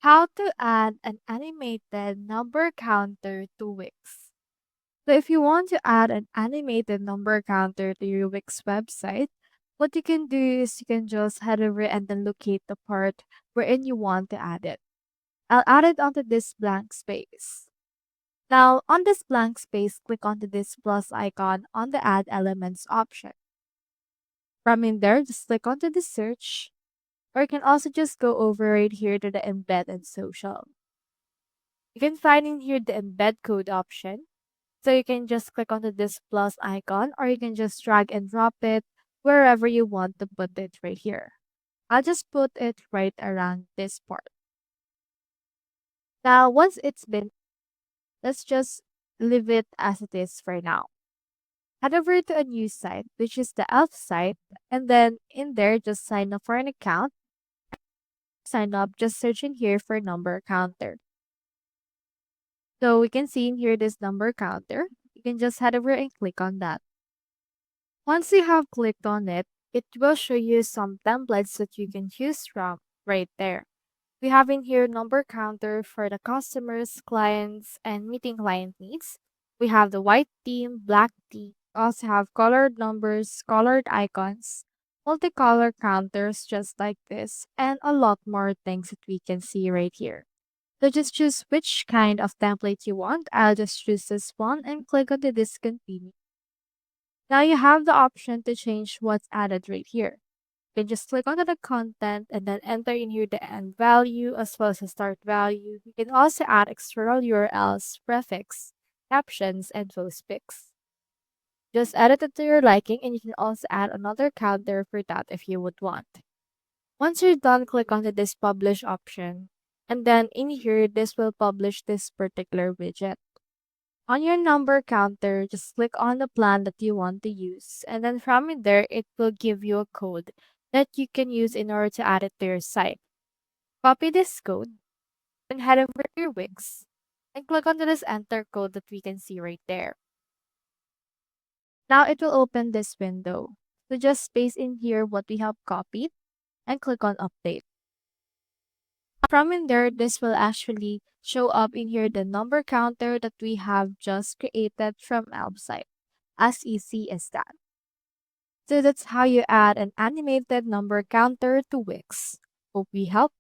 How to add an animated number counter to Wix. So if you want to add an animated number counter to your Wix website, what you can do is you can just head over and then locate the part wherein you want to add it. I'll add it onto this blank space. Now, on this blank space, click onto this plus icon on the Add Elements option. From in there, just click onto the search, or you can also just go over right here to the Embed and Social. You can find in here the embed code option. So you can just click onto this plus icon or you can just drag and drop it wherever you want to put it right here. I'll just put it right around this part. Now, once it's been, let's just leave it as it is for now. Head over to a new site, which is the Elf site, and then in there, just sign up for an account. Sign up, just search in here for number counter. So we can see in here this number counter. You can just head over and click on that. Once you have clicked on it, it will show you some templates that you can choose from right there. We have in here number counter for the customers, clients, and meeting client needs. We have the white theme, black theme. We also have colored numbers, colored icons, multicolor counters just like this, and a lot more things that we can see right here. So just choose which kind of template you want. I'll just choose this one and click on the discontinue. Now you have the option to change what's added right here. You can just click onto the content and then enter in here the end value as well as the start value. You can also add external URLs, prefix, captions, and post pics. Just edit it to your liking and you can also add another counter for that if you would want. Once you're done, click onto this publish option. And then in here, this will publish this particular widget. On your number counter, just click on the plan that you want to use. And then from in there, it will give you a code that you can use in order to add it to your site. Copy this code and head over to your Wix and click onto this enter code that we can see right there. Now it will open this window. So just paste in here what we have copied and click on update. From in there, this will actually show up in here the number counter that we have just created from our site. As easy as that. So that's how you add an animated number counter to Wix. Hope we helped.